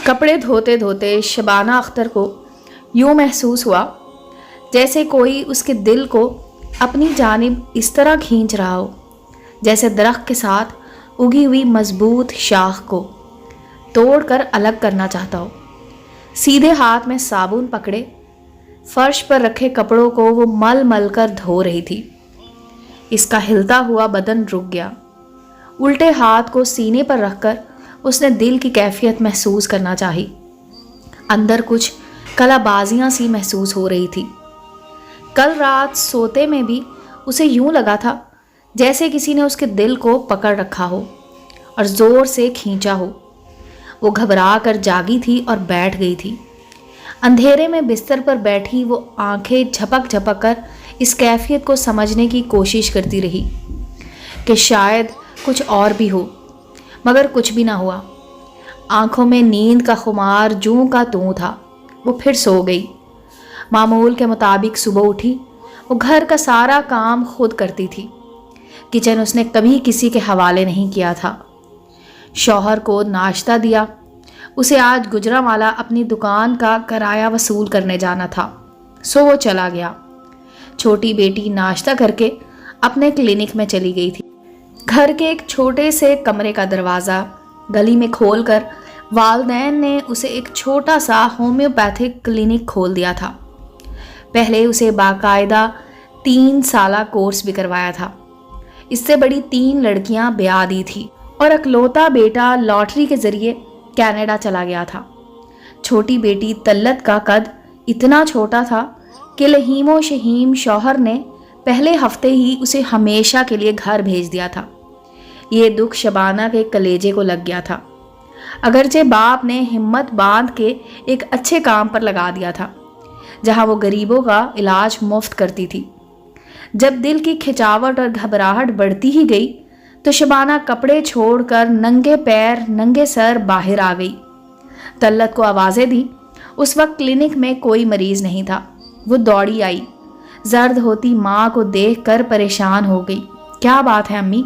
कपड़े धोते धोते शबाना अख्तर को यूँ महसूस हुआ जैसे कोई उसके दिल को अपनी जानिब इस तरह खींच रहा हो, जैसे दरख्त के साथ उगी हुई मजबूत शाख को तोड़कर अलग करना चाहता हो। सीधे हाथ में साबुन पकड़े फर्श पर रखे कपड़ों को वो मल मल कर धो रही थी। इसका हिलता हुआ बदन रुक गया। उल्टे हाथ को सीने पर रखकर उसने दिल की कैफियत महसूस करना चाही। अंदर कुछ कलाबाजियां सी महसूस हो रही थी। कल रात सोते में भी उसे यूं लगा था जैसे किसी ने उसके दिल को पकड़ रखा हो और ज़ोर से खींचा हो। वो घबरा कर जागी थी और बैठ गई थी। अंधेरे में बिस्तर पर बैठी वो आंखें झपक झपक कर इस कैफियत को समझने की कोशिश करती रही कि शायद कुछ और भी हो, मगर कुछ भी ना हुआ। आंखों में नींद का खुमार जूं का तूं था। वो फिर सो गई। मामूल के मुताबिक सुबह उठी। वो घर का सारा काम खुद करती थी। किचन उसने कभी किसी के हवाले नहीं किया था। शौहर को नाश्ता दिया। उसे आज गुजरांवाला अपनी दुकान का किराया वसूल करने जाना था, सो वो चला गया। छोटी बेटी नाश्ता करके अपने क्लिनिक में चली गई थी। घर के एक छोटे से कमरे का दरवाज़ा गली में खोलकर वालदैन ने उसे एक छोटा सा होम्योपैथिक क्लिनिक खोल दिया था। पहले उसे बाकायदा 3 साला कोर्स भी करवाया था। इससे बड़ी 3 लड़कियां ब्याह दी थी और अकलौता बेटा लॉटरी के जरिए कनाडा चला गया था। छोटी बेटी तल्लत का कद इतना छोटा था कि लहीमो शहीम शौहर ने पहले हफ्ते ही उसे हमेशा के लिए घर भेज दिया था। ये दुख शबाना के कलेजे को लग गया था। अगरचे बाप ने हिम्मत बांध के एक अच्छे काम पर लगा दिया था, जहां वो गरीबों का इलाज मुफ्त करती थी। जब दिल की खिंचावट और घबराहट बढ़ती ही गई तो शबाना कपड़े छोड़कर नंगे पैर नंगे सर बाहर आ गई। तल्लत को आवाज़ें दी। उस वक्त क्लिनिक में कोई मरीज नहीं था। वो दौड़ी आई। जर्द होती माँ को देखकर परेशान हो गई। क्या बात है अम्मी?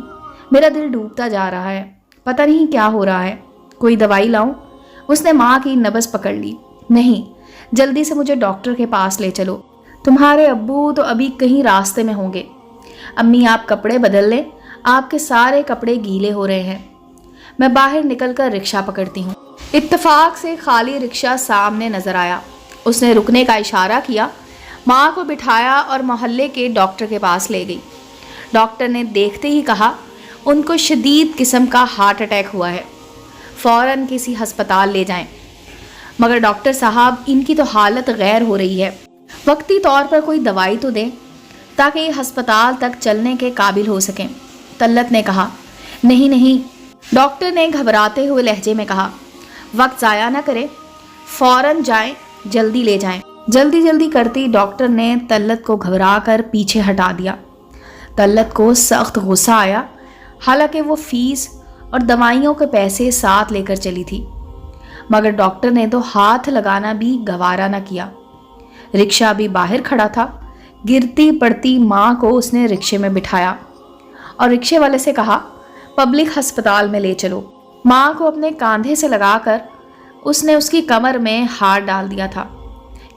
मेरा दिल डूबता जा रहा है, पता नहीं क्या हो रहा है, कोई दवाई लाऊं? उसने माँ की नब्ज़ पकड़ ली। नहीं, जल्दी से मुझे डॉक्टर के पास ले चलो। तुम्हारे अब्बू तो अभी कहीं रास्ते में होंगे। अम्मी आप कपड़े बदल लें, आपके सारे कपड़े गीले हो रहे हैं। मैं बाहर निकलकर रिक्शा पकड़ती हूँ। इत्तेफाक से खाली रिक्शा सामने नजर आया। उसने रुकने का इशारा किया, माँ को बिठाया और मोहल्ले के डॉक्टर के पास ले गई। डॉक्टर ने देखते ही कहा, उनको शदीद किस्म का हार्ट अटैक हुआ है, फ़ौरन किसी हस्पताल ले जाएं। मगर डॉक्टर साहब, इनकी तो हालत गैर हो रही है, वक्ती तौर पर कोई दवाई तो दें ताकि ये हस्पताल तक चलने के काबिल हो सकें। तल्लत ने कहा। नहीं नहीं, डॉक्टर ने घबराते हुए लहजे में कहा, वक्त ज़ाया ना करें, फ़ौरन जाएं, जल्दी ले जाएं। जल्दी जल्दी करती डॉक्टर ने तल्लत को घबरा कर पीछे हटा दिया। तल्लत को सख्त गुस्सा आया, हालांकि वो फीस और दवाइयों के पैसे साथ लेकर चली थी, मगर डॉक्टर ने तो हाथ लगाना भी गवारा न किया। रिक्शा भी बाहर खड़ा था। गिरती पड़ती माँ को उसने रिक्शे में बिठाया और रिक्शे वाले से कहा, पब्लिक अस्पताल में ले चलो। माँ को अपने कंधे से लगाकर उसने उसकी कमर में हाथ डाल दिया था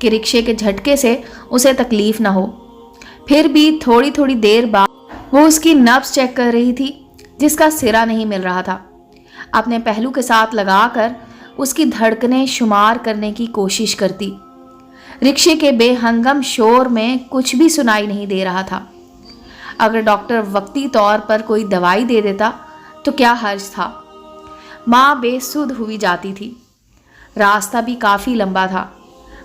कि रिक्शे के झटके से उसे तकलीफ न हो। फिर भी थोड़ी थोड़ी देर बाद वो उसकी नब्ज चेक कर रही थी, जिसका सिरा नहीं मिल रहा था। अपने पहलू के साथ लगाकर उसकी धड़कनें शुमार करने की कोशिश करती। रिक्शे के बेहंगम शोर में कुछ भी सुनाई नहीं दे रहा था। अगर डॉक्टर वक्ती तौर पर कोई दवाई दे देता तो क्या हर्ज था। माँ बेसुध हुई जाती थी। रास्ता भी काफ़ी लंबा था।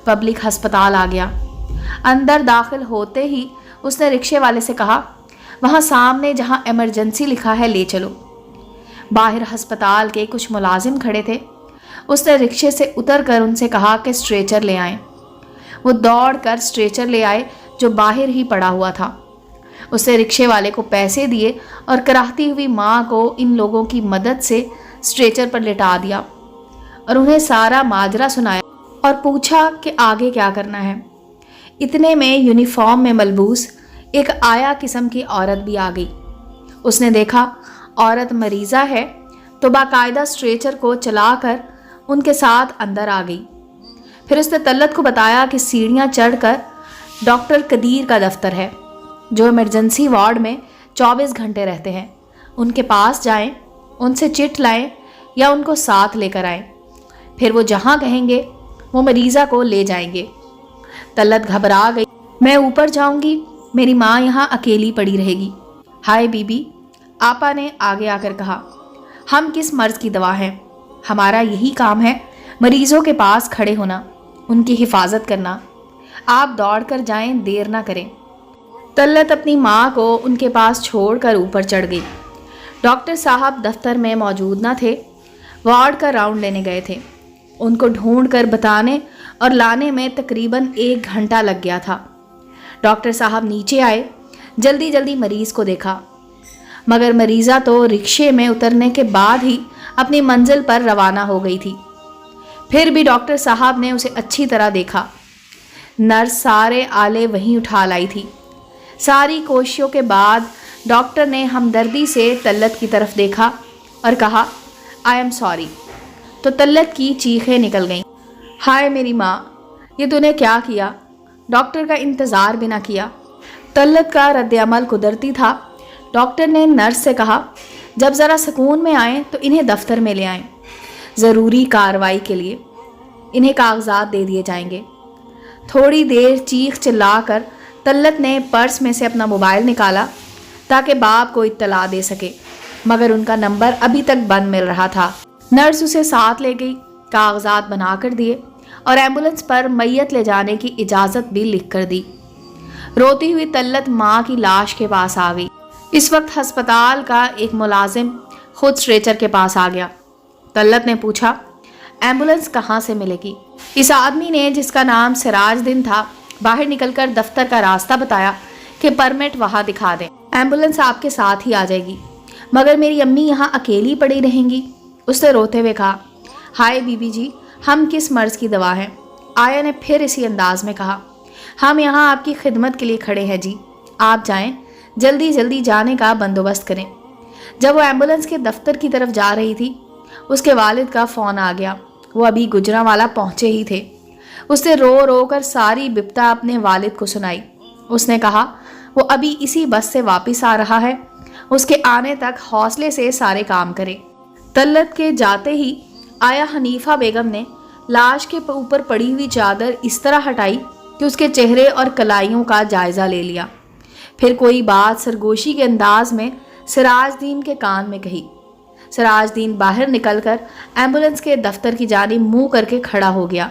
पब्लिक अस्पताल आ गया। अंदर दाखिल होते ही उसने रिक्शे वाले से कहा, वहाँ सामने जहाँ इमरजेंसी लिखा है ले चलो। बाहर अस्पताल के कुछ मुलाजिम खड़े थे। उसने रिक्शे से उतरकर उनसे कहा कि स्ट्रेचर ले आएं। वो दौड़कर स्ट्रेचर ले आए जो बाहर ही पड़ा हुआ था। उसने रिक्शे वाले को पैसे दिए और कराहती हुई माँ को इन लोगों की मदद से स्ट्रेचर पर लिटा दिया और उन्हें सारा माजरा सुनाया और पूछा कि आगे क्या करना है। इतने में यूनिफॉर्म में मलबूस एक आया किस्म की औरत भी आ गई। उसने देखा औरत मरीज़ा है तो बाकायदा स्ट्रेचर को चलाकर उनके साथ अंदर आ गई। फिर उसने तल्लत को बताया कि सीढ़ियाँ चढ़कर डॉक्टर कदीर का दफ्तर है, जो इमरजेंसी वार्ड में 24 घंटे रहते हैं। उनके पास जाएं, उनसे चिट लाएं या उनको साथ लेकर आएं। फिर वो जहाँ कहेंगे वो मरीज़ा को ले जाएंगे। तल्लत घबरा गई। मैं ऊपर जाऊंगी, मेरी माँ यहाँ अकेली पड़ी रहेगी। हाय बीबी, आपा ने आगे आकर कहा, हम किस मर्ज़ की दवा हैं? हमारा यही काम है, मरीज़ों के पास खड़े होना, उनकी हिफाजत करना। आप दौड़ कर जाएं, देर ना करें। तल्लत अपनी माँ को उनके पास छोड़कर ऊपर चढ़ गई। डॉक्टर साहब दफ्तर में मौजूद ना थे, वार्ड का राउंड लेने गए थे। उनको ढूंढ कर बताने और लाने में तकरीबन 1 घंटा लग गया था। डॉक्टर साहब नीचे आए, जल्दी जल्दी मरीज़ को देखा, मगर मरीज़ा तो रिक्शे में उतरने के बाद ही अपनी मंजिल पर रवाना हो गई थी। फिर भी डॉक्टर साहब ने उसे अच्छी तरह देखा। नर्स सारे आले वहीं उठा लाई थी। सारी कोशिशों के बाद डॉक्टर ने हमदर्दी से तल्लत की तरफ देखा और कहा, आई एम सॉरी। तो तल्लत की चीखें निकल गईं। हाय मेरी माँ, ये तूने क्या किया? डॉक्टर का इंतज़ार भी ना किया। तल्लत का रद्द-ए-अमल कुदरती था। डॉक्टर ने नर्स से कहा, जब ज़रा सुकून में आएँ तो इन्हें दफ्तर में ले आएँ, ज़रूरी कार्रवाई के लिए। इन्हें कागजात दे दिए जाएंगे। थोड़ी देर चीख चिल्लाकर तल्लत ने पर्स में से अपना मोबाइल निकाला ताकि बाप को इत्तला दे सके, मगर उनका नंबर अभी तक बंद मिल रहा था। नर्स उसे साथ ले गई, कागजात बना कर दिए और एम्बुलेंस पर मैयत ले जाने की इजाज़त भी लिख कर दी। रोती हुई तल्लत माँ की लाश के पास आ गई। इस वक्त हस्पताल का एक मुलाजिम खुद स्ट्रेचर के पास आ गया। तल्लत ने पूछा, एम्बुलेंस कहाँ से मिलेगी? इस आदमी ने, जिसका नाम सिराज दिन था, बाहर निकलकर दफ्तर का रास्ता बताया कि परमिट वहाँ दिखा दें, एम्बुलेंस आपके साथ ही आ जाएगी। मगर मेरी अम्मी यहाँ अकेली पड़ी रहेंगी। उसने रोते हुए कहा, हाय बीबी जी, हम किस मर्ज़ की दवा हैं? आया ने फिर इसी अंदाज में कहा, हम यहाँ आपकी खिदमत के लिए खड़े हैं जी। आप जाएं, जल्दी जल्दी जाने का बंदोबस्त करें। जब वो एम्बुलेंस के दफ्तर की तरफ जा रही थी, उसके वालिद का फ़ोन आ गया। वो अभी गुजरांवाला पहुँचे ही थे। उसने रो रो कर सारी बिपता अपने वालिद को सुनाई। उसने कहा वो अभी इसी बस से वापस आ रहा है, उसके आने तक हौसले से सारे काम करे। तल्लत के जाते ही आया हनीफा बेगम ने लाश के ऊपर पड़ी हुई चादर इस तरह हटाई कि उसके चेहरे और कलाइयों का जायज़ा ले लिया। फिर कोई बात सरगोशी के अंदाज में सिराजदीन के कान में कही। सिराजदीन बाहर निकलकर एम्बुलेंस के दफ्तर की जानिब मुंह करके खड़ा हो गया।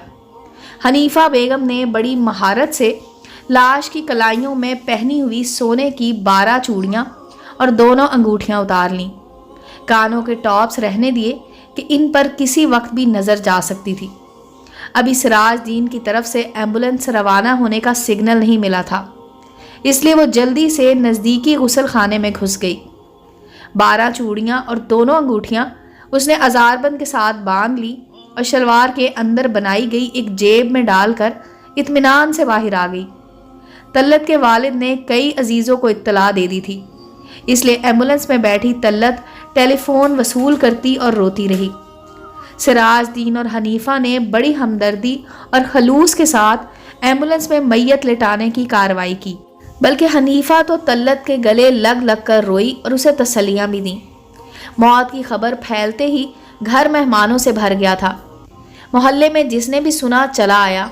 हनीफा बेगम ने बड़ी महारत से लाश की कलाइयों में पहनी हुई सोने की 12 चूड़ियाँ और दोनों अंगूठियाँ उतार लीं। कानों के टॉप्स रहने दिए कि इन पर किसी वक्त भी नज़र जा सकती थी। अभी सिराजदीन की तरफ से एम्बुलेंस रवाना होने का सिग्नल नहीं मिला था, इसलिए वो जल्दी से नज़दीकी गुसल खाने में घुस गई। 12 चूड़ियाँ और दोनों अंगूठियाँ उसने अजारबंद के साथ बांध ली और शलवार के अंदर बनाई गई एक जेब में डालकर इत्मीनान से बाहर आ गई। तल्लत के वालिद ने कई अजीज़ों को इत्तला दे दी थी, इसलिए एम्बुलेंस में बैठी तल्लत टेलीफोन वसूल करती और रोती रही। सिराजदीन और हनीफा ने बड़ी हमदर्दी और खलूस के साथ एम्बुलेंस में मैयत लेटाने की कार्रवाई की, बल्कि हनीफा तो तल्लत के गले लग लग कर रोई और उसे तसल्लियाँ भी दी। मौत की खबर फैलते ही घर मेहमानों से भर गया था। मोहल्ले में जिसने भी सुना चला आया।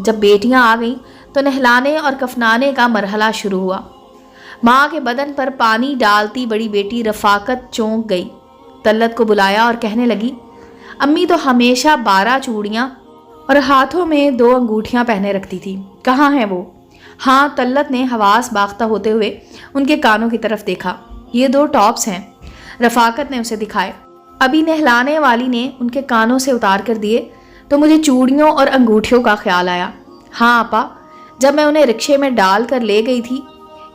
जब बेटियां आ गईं तो नहलाने और कफनाने का मरहला शुरू हुआ। माँ के बदन पर पानी डालती बड़ी बेटी रफाकत चौंक गई। तल्लत को बुलाया और कहने लगी, अम्मी तो हमेशा 12 चूड़ियाँ और हाथों में 2 अंगूठियाँ पहने रखती थी, कहाँ हैं वो? हाँ, तल्लत ने हवास बाख्ता होते हुए उनके कानों की तरफ देखा। ये 2 टॉप्स हैं। रफाकत ने उसे दिखाए। अभी नहलाने वाली ने उनके कानों से उतार कर दिए तो मुझे चूड़ियों और अंगूठियों का ख्याल आया। हाँ आपा, जब मैं उन्हें रिक्शे में डाल कर ले गई थी,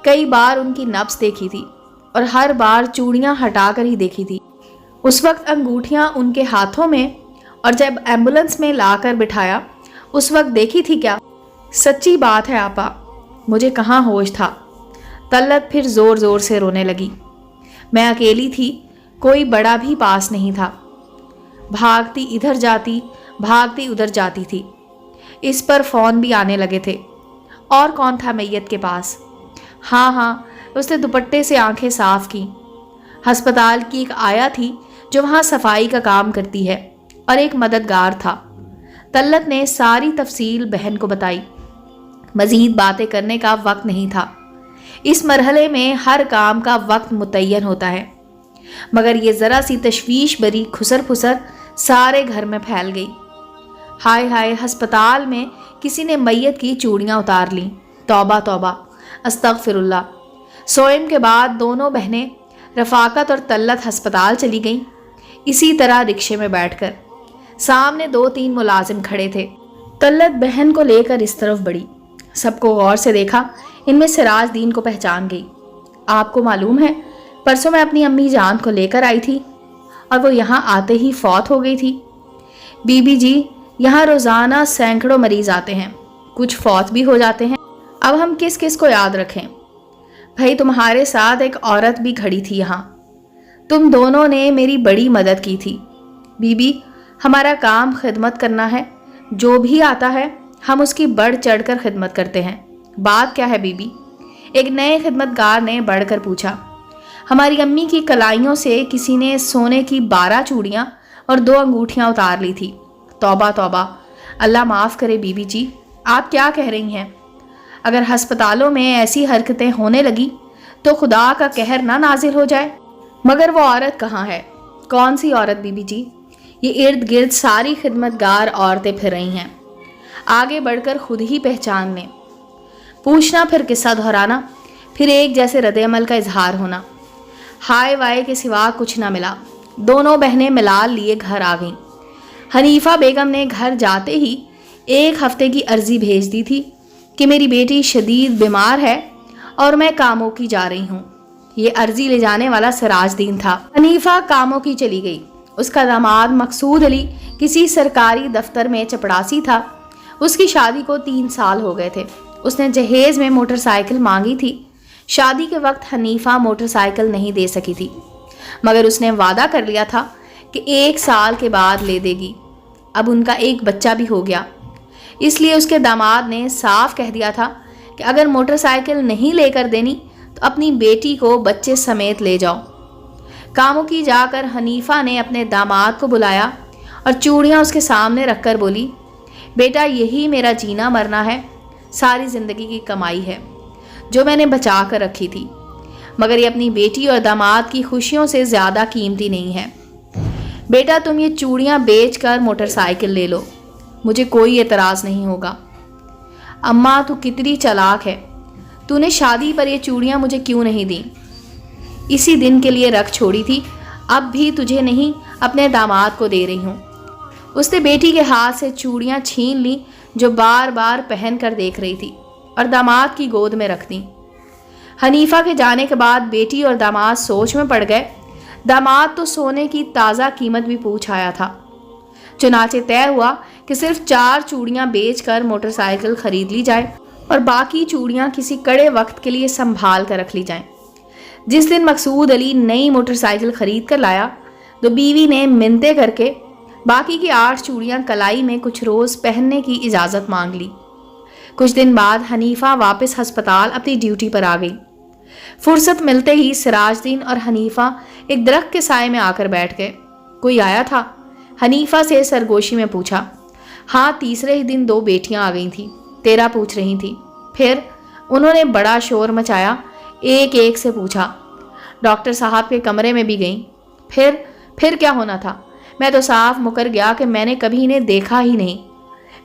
कई बार उनकी नब्ज़ देखी थी और हर बार चूड़ियाँ हटा कर ही देखी थी। उस वक्त अंगूठियाँ उनके हाथों में, और जब एम्बुलेंस में ला कर बिठाया उस वक्त देखी थी क्या? सच्ची बात है आपा, मुझे कहाँ होश था। तल्लत फिर ज़ोर ज़ोर से रोने लगी। मैं अकेली थी, कोई बड़ा भी पास नहीं था। भागती इधर जाती, भागती उधर जाती थी। इस पर फ़ोन भी आने लगे थे। और कौन था मैयत के पास? हाँ, उसने दुपट्टे से आंखें साफ की। अस्पताल की एक आया थी जो वहाँ सफाई का काम करती है, और एक मददगार था। तल्लत ने सारी तफसील बहन को बताई। मज़ीद बातें करने का वक्त नहीं था। इस मरहले में हर काम का वक्त मुतय्यन होता है। मगर ये ज़रा सी तशवीश भरी खुसर फुसर सारे घर में फैल गई। हाय हाय, अस्पताल में किसी ने मैयत की चूड़ियाँ उतार लीं। तौबा तौबा, अस्तगफिरुल्लाह। सोएम के बाद दोनों बहनें रफ़ाकत और तल्लत अस्पताल चली गईं। इसी तरह रिक्शे में बैठकर सामने 2-3 मुलाजिम खड़े थे। तल्लत बहन को लेकर इस तरफ बढ़ी। सबको गौर से देखा। इनमें सिराज दीन को पहचान गई। आपको मालूम है, परसों मैं अपनी अम्मी जान को लेकर आई थी और वो यहाँ आते ही फौत हो गई थी। बीबी जी, यहाँ रोज़ाना सैकड़ों मरीज आते हैं, कुछ फौत भी हो जाते हैं। अब हम किस किस को याद रखें? भाई, तुम्हारे साथ एक औरत भी खड़ी थी यहाँ। तुम दोनों ने मेरी बड़ी मदद की थी। बीबी, हमारा काम खिदमत करना है। जो भी आता है हम उसकी बढ़ चढ़कर खिदमत करते हैं। बात क्या है बीबी? एक नए खिदमतगार ने बढ़कर पूछा। हमारी अम्मी की कलाइयों से किसी ने सोने की 12 चूड़ियाँ और 2 अंगूठियाँ उतार ली थी। तौबा तौबा, अल्लाह माफ़ करे बीबी जी, आप क्या कह रही हैं? अगर हस्पतालों में ऐसी हरकतें होने लगी तो खुदा का कहर ना नाजिल हो जाए। मगर वो औरत कहाँ है? कौन सी औरत बीबी जी? ये इर्द गिर्द सारी खिदमतगार औरतें फिर रही हैं। आगे बढ़कर खुद ही पहचान लें। पूछना, फिर किस्सा दोहराना, फिर एक जैसे रद्द-ए-अमल का इजहार होना। हाय वाय के सिवा कुछ ना मिला। दोनों बहनें मिलाल लिए घर आ गईं। हनीफा बेगम ने घर जाते ही 1 हफ्ते की अर्जी भेज दी थी कि मेरी बेटी शदीद बीमार है और मैं कामों की जा रही हूँ। ये अर्जी ले जाने वाला सिराज दीन था। हनीफा कामों की चली गई। उसका दामाद मकसूद अली किसी सरकारी दफ्तर में चपड़ासी था। उसकी शादी को 3 साल हो गए थे। उसने जहेज में मोटरसाइकिल मांगी थी। शादी के वक्त हनीफा मोटरसाइकिल नहीं दे सकी थी, मगर उसने वादा कर लिया था कि 1 साल के बाद ले देगी। अब उनका एक बच्चा भी हो गया, इसलिए उसके दामाद ने साफ कह दिया था कि अगर मोटरसाइकिल नहीं लेकर देनी तो अपनी बेटी को बच्चे समेत ले जाओ। कामों की जाकर हनीफा ने अपने दामाद को बुलाया और चूड़ियाँ उसके सामने रखकर बोली, बेटा, यही मेरा जीना मरना है। सारी ज़िंदगी की कमाई है जो मैंने बचा कर रखी थी, मगर ये अपनी बेटी और दामाद की खुशियों से ज़्यादा कीमती नहीं है। बेटा, तुम ये चूड़ियाँ बेचकर मोटरसाइकिल ले लो, मुझे कोई एतराज़ नहीं होगा। अम्मा, तू कितनी चालाक है। तूने शादी पर ये चूड़ियाँ मुझे क्यों नहीं दी? इसी दिन के लिए रख छोड़ी थी, अब भी तुझे नहीं, अपने दामाद को दे रही हूँ। उसने बेटी के हाथ से चूड़ियाँ छीन ली जो बार बार पहन कर देख रही थी, और दामाद की गोद में रख दी। हनीफा के जाने के बाद बेटी और दामाद सोच में पड़ गए। दामाद तो सोने की ताज़ा कीमत भी पूछ आया था। चुनाचे तय हुआ कि सिर्फ 4 चूड़ियाँ बेचकर मोटरसाइकिल खरीद ली जाए और बाकी चूड़ियाँ किसी कड़े वक्त के लिए संभाल कर रख ली जाएं। जिस दिन मकसूद अली नई मोटरसाइकिल खरीद कर लाया तो बीवी ने मिन्नतें करके बाकी की 8 चूड़ियाँ कलाई में कुछ रोज़ पहनने की इजाज़त मांग ली। कुछ दिन बाद हनीफा वापस अस्पताल अपनी ड्यूटी पर आ गई। फुर्सत मिलते ही सिराजदीन और हनीफा एक दरख्त के साए में आकर बैठ गए। कोई आया था? हनीफा से सरगोशी में पूछा। हाँ, तीसरे ही दिन 2 बेटियां आ गई थी, तेरा पूछ रही थी। फिर उन्होंने बड़ा शोर मचाया, एक एक से पूछा। डॉक्टर साहब के कमरे में भी गई। फिर क्या होना था? मैं तो साफ मुकर गया कि मैंने कभी इन्हें देखा ही नहीं।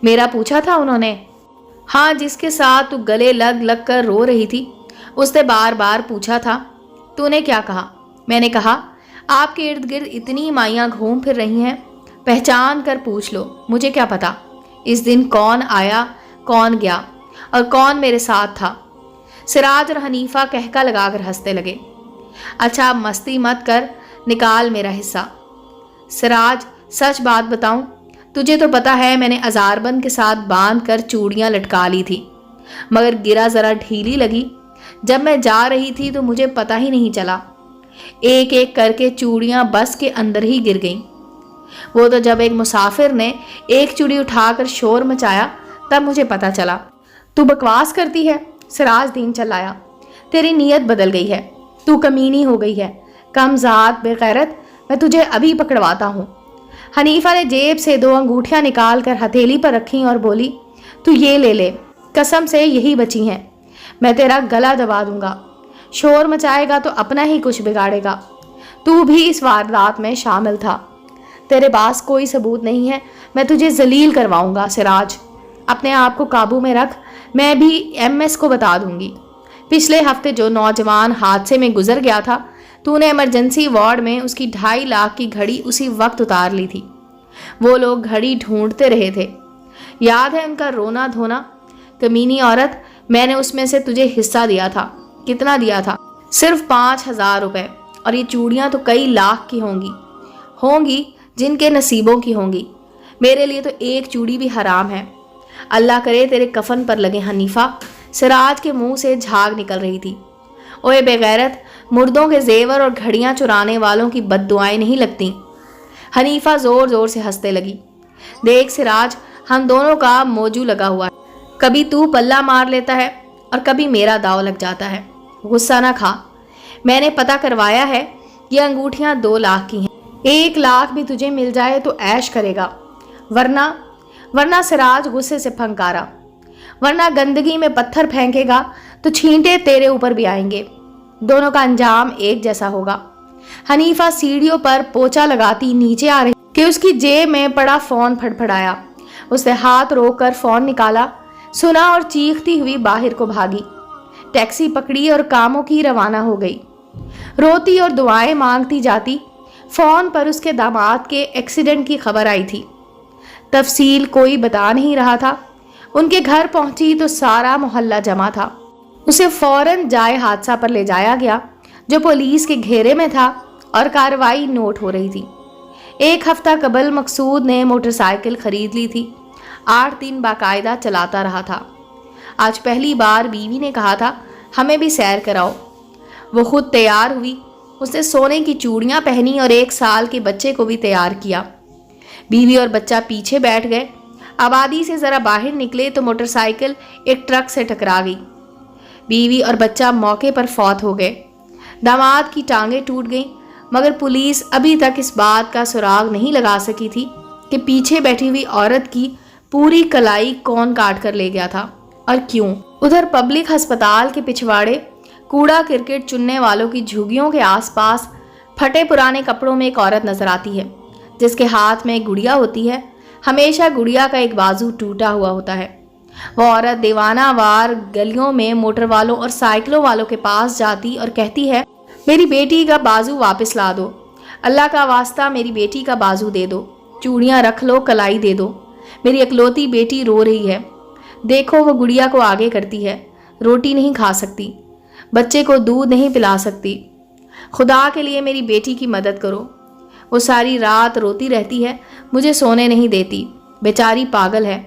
मेरा पूछा था उन्होंने? हाँ, जिसके साथ तू गले लग लग कर रो रही थी, उसने बार बार पूछा था। तूने क्या कहा? मैंने कहा, आपके इर्द गिर्द इतनी माइयाँ घूम फिर रही हैं, पहचान कर पूछ लो, मुझे क्या पता इस दिन कौन आया, कौन गया और कौन मेरे साथ था। सिराज और हनीफा कहका लगाकर हंसते लगे। अच्छा, अब मस्ती मत कर, निकाल मेरा हिस्सा। सिराज, सच बात बताऊं, तुझे तो पता है मैंने अजारबंद के साथ बांध कर चूड़ियाँ लटका ली थी, मगर गिरा ज़रा ढीली लगी। जब मैं जा रही थी तो मुझे पता ही नहीं चला। एक एक करके चूड़ियाँ बस के अंदर ही गिर गईं। वो तो जब एक मुसाफिर ने एक चूड़ी उठाकर शोर मचाया तब मुझे पता चला। तू बकवास करती है, सिराजदीन चिल्लाया। तेरी नीयत बदल गई है, तू कमीनी हो गई है, कमज़ात बेगैरत, मैं तुझे अभी पकड़वाता हूँ। हनीफा ने जेब से 2 अंगूठियाँ निकाल कर हथेली पर रखी और बोली, तू ये ले ले, कसम से यही बची हैं, मैं तेरा गला दबा दूंगा। शोर मचाएगा तो अपना ही कुछ बिगाड़ेगा। तू भी इस वारदात में शामिल था। तेरे पास कोई सबूत नहीं है, मैं तुझे जलील करवाऊंगा। सिराज, अपने आप को काबू में रख, मैं भी MS को बता दूंगी। पिछले हफ्ते जो नौजवान हादसे में गुजर गया था, तूने इमरजेंसी वार्ड में उसकी 2.5 लाख की घड़ी उसी वक्त उतार ली थी। वो लोग घड़ी ढूंढते रहे थे, याद है उनका रोना धोना? कमीनी औरत, मैंने उसमें से तुझे हिस्सा दिया था। कितना दिया था? सिर्फ 5,000 रुपए। और ये चूड़ियाँ तो कई लाख की होंगी जिनके नसीबों की होंगी। मेरे लिए तो एक चूड़ी भी हराम है। अल्लाह करे तेरे कफन पर लगे। हनीफा, सिराज के मुंह से झाग निकल रही थी। ओए बेगैरत, मुर्दों के जेवर और घड़ियां चुराने वालों की बद्दुआएं नहीं लगती। हनीफा जोर जोर से हंसने लगी। देख सिराज, हम दोनों का मौजू लगा हुआ है, कभी तू पल्ला मार लेता है और कभी मेरा दाव लग जाता है। गुस्सा ना खा, मैंने पता करवाया है, ये अंगूठियां 2 लाख की हैं। 1 लाख भी तुझे मिल जाए तो ऐश करेगा, वरना सिराज गुस्से से फंकारा, वरना गंदगी में पत्थर फेंकेगा तो छींटे तेरे ऊपर भी आएंगे। दोनों का अंजाम एक जैसा होगा। हनीफा सीढ़ियों पर पोछा लगाती नीचे आ रही कि उसकी जेब में पड़ा फोन फड़फड़ाया। उसने हाथ रोककर फोन निकाला, सुना और चीखती हुई बाहर को भागी। टैक्सी पकड़ी और कामों की रवाना हो गई। रोती और दुआएं मांगती जाती। फोन पर उसके दामाद के एक्सीडेंट की खबर आई थी। तफसील कोई बता नहीं रहा था। उनके घर पहुंची तो सारा मोहल्ला जमा था। उसे फौरन जाए हादसा पर ले जाया गया जो पुलिस के घेरे में था और कार्रवाई नोट हो रही थी। 1 हफ्ता कबल मकसूद ने मोटरसाइकिल खरीद ली थी। 8 दिन बाकायदा चलाता रहा था। आज पहली बार बीवी ने कहा था, हमें भी सैर कराओ। वो खुद तैयार हुई। उसने सोने की चूड़ियां पहनी और 1 साल के बच्चे को भी तैयार किया। बीवी और बच्चा पीछे बैठ गए। आबादी से ज़रा बाहर निकले तो मोटरसाइकिल एक ट्रक से टकरा गई। बीवी और बच्चा मौके पर फौत हो गए। दामाद की टांगें टूट गईं, मगर पुलिस अभी तक इस बात का सुराग नहीं लगा सकी थी कि पीछे बैठी हुई औरत की पूरी कलाई कौन काट कर ले गया था और क्यों। उधर पब्लिक अस्पताल के पिछवाड़े कूड़ा क्रिकेट चुनने वालों की झुग्गियों के आसपास फटे पुराने कपड़ों में एक औरत नजर आती है जिसके हाथ में एक गुड़िया होती है। हमेशा गुड़िया का एक बाजू टूटा हुआ होता है। वो औरत दीवाना वार गलियों में मोटर वालों और साइकिलों वालों के पास जाती और कहती है, मेरी बेटी का बाजू वापस ला दो, अल्लाह का वास्ता मेरी बेटी का बाजू दे दो, चूड़ियाँ रख लो, कलाई दे दो, मेरी इकलौती बेटी रो रही है। देखो वो गुड़िया को आगे करती है, रोटी नहीं खा सकती, बच्चे को दूध नहीं पिला सकती, खुदा के लिए मेरी बेटी की मदद करो। वो सारी रात रोती रहती है, मुझे सोने नहीं देती, बेचारी पागल है।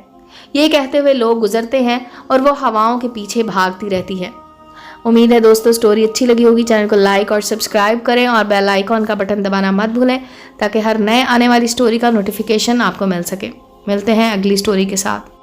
ये कहते हुए लोग गुजरते हैं और वो हवाओं के पीछे भागती रहती है। उम्मीद है दोस्तों स्टोरी अच्छी लगी होगी। चैनल को लाइक और सब्सक्राइब करें और बेल आइकॉन का बटन दबाना मत भूलें ताकि हर नए आने वाली स्टोरी का नोटिफिकेशन आपको मिल सके। मिलते हैं अगली स्टोरी के साथ।